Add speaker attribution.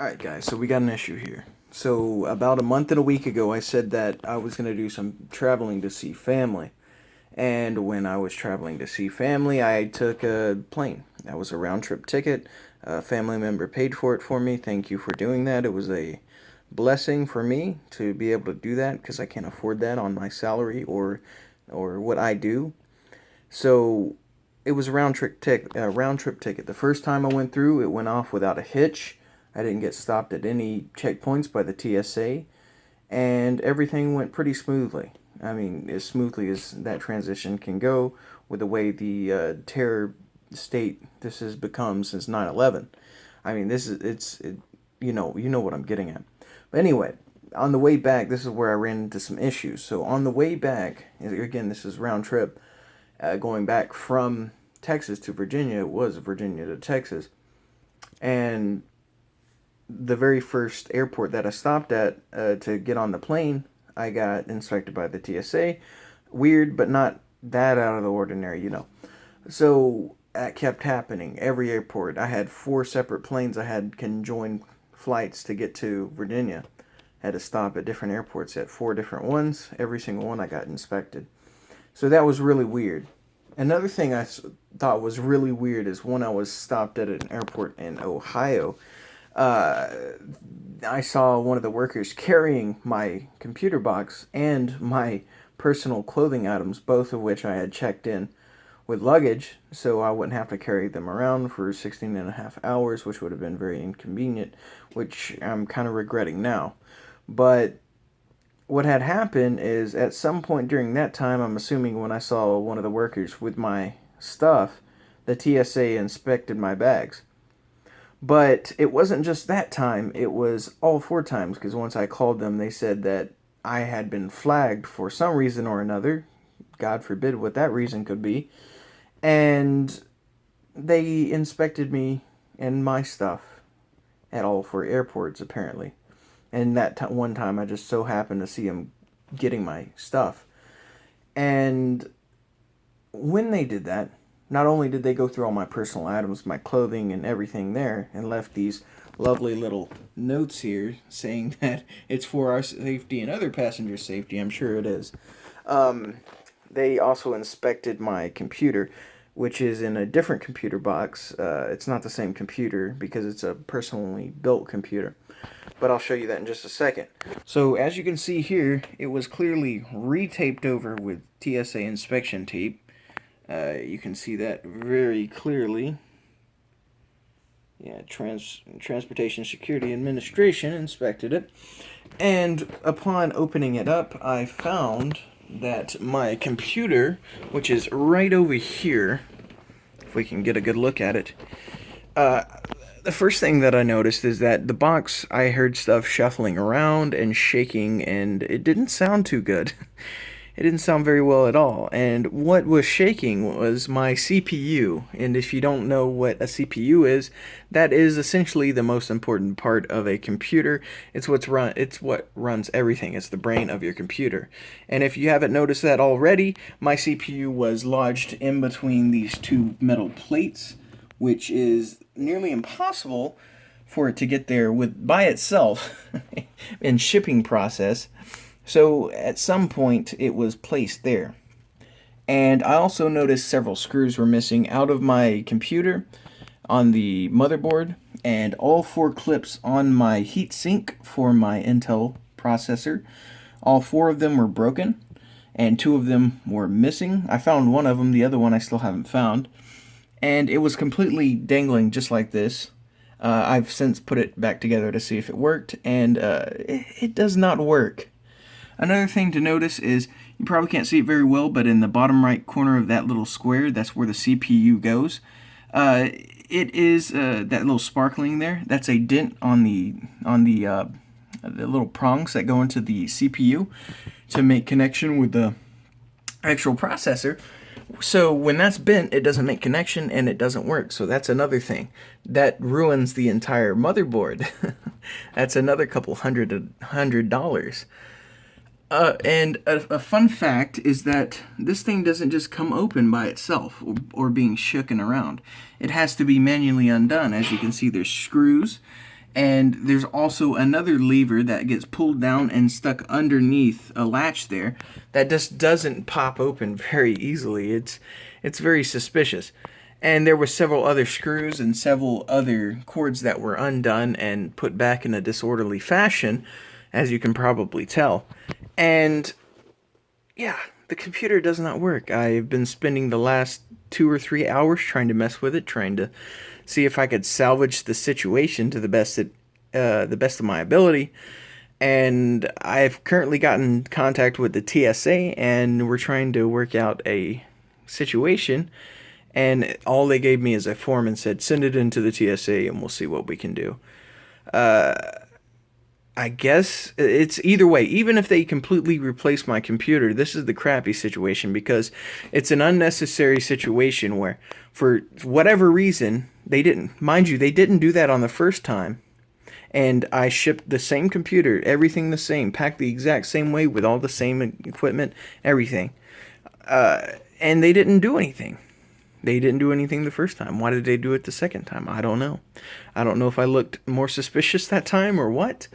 Speaker 1: Alright guys, so we got an issue here. So about a month and a week ago I said that I was going to do some traveling to see family. And when I was traveling to see family, I took a plane. That was a round trip ticket. A family member paid for it for me. Thank you for doing that. It was a blessing for me to be able to do that because I can't afford that on my salary or what I do. So it was a round trip ticket. The first time I went through, it went off without a hitch. I didn't get stopped at any checkpoints by the TSA, and everything went pretty smoothly. I mean, as smoothly as that transition can go with the way the terror state this has become since 9/11. I mean, this is you know what I'm getting at. But anyway, on the way back, this is where I ran into some issues. So on the way back, again, this is round trip, going back from Texas to Virginia. It was Virginia to Texas, and the very first airport that I stopped at to get on the plane, I got inspected by the TSA. Weird, but not that out of the ordinary. So that kept happening. Every airport. I had four separate planes I had conjoined flights to get to Virginia. Had to stop at different airports at four different ones. Every single one I got inspected. So that was really weird. Another thing I thought was really weird is when I was stopped at an airport in Ohio. uh, I saw one of the workers carrying my computer box and my personal clothing items, both of which I had checked in with luggage, so I wouldn't have to carry them around for 16 and a half hours, which would have been very inconvenient, which I'm kind of regretting now. But what had happened is at some point during that time, I'm assuming when I saw one of the workers with my stuff, the TSA inspected my bags. But it wasn't just that time, it was all four times, because once I called them, they said that I had been flagged for some reason or another. God forbid what that reason could be. And they inspected me and my stuff at all four airports, apparently. And that one time, I just so happened to see them getting my stuff. And when they did that, not only did they go through all my personal items, my clothing and everything there, and left these lovely little notes here saying that it's for our safety and other passengers' safety, I'm sure it is. Um, they also inspected my computer, which is in a different computer box. It's not the same computer because it's a personally built computer. But I'll show you that in just a second. So as you can see here, it was clearly retaped over with TSA inspection tape. You can see that very clearly. Yeah, Transportation Security Administration inspected it. And upon opening it up, I found that my computer, which is right over here, if we can get a good look at it, the first thing that I noticed is that the box, I heard stuff shuffling around and shaking, and it didn't sound too good. It didn't sound very well at all. And what was shaking was my CPU. And if you don't know what a CPU is, that is essentially the most important part of a computer. It's what runs everything. It's the brain of your computer. And if you haven't noticed that already, my CPU was lodged in between these two metal plates, which is nearly impossible for it to get there by itself in shipping process. So at some point it was placed there. And I also noticed several screws were missing out of my computer on the motherboard, and all four clips on my heatsink for my Intel processor. All four of them were broken, and two of them were missing. I found one of them, the other one I still haven't found. And it was completely dangling just like this. I've since put it back together to see if it worked, and it does not work. Another thing to notice is, you probably can't see it very well, but in the bottom right corner of that little square, that's where the CPU goes. It is that little sparkling there. That's a dent on the little prongs that go into the CPU to make connection with the actual processor. So when that's bent, it doesn't make connection and it doesn't work. So that's another thing that ruins the entire motherboard. That's another couple $100. And a fun fact is that this thing doesn't just come open by itself or being shooken around. It has to be manually undone. As you can see, there's screws, And there's also another lever that gets pulled down and stuck underneath a latch there that just doesn't pop open very easily. It's very suspicious. And there were several other screws and several other cords that were undone and put back in a disorderly fashion, as you can probably tell. And yeah, the computer does not work. I've been spending the last 2 or 3 hours trying to mess with it, trying to see if I could salvage the situation to the best of my ability. And I've currently gotten contact with the TSA, and we're trying to work out a situation. And all they gave me is a form and said, send it into the TSA, and we'll see what we can do. I guess it's either way. Even if they completely replace my computer, this is the crappy situation because it's an unnecessary situation where, for whatever reason, they didn't. Mind you, they didn't do that on the first time. And I shipped the same computer, everything the same, packed the exact same way with all the same equipment, everything. And they didn't do anything. They didn't do anything the first time. Why did they do it the second time? I don't know. I don't know if I looked more suspicious that time or what.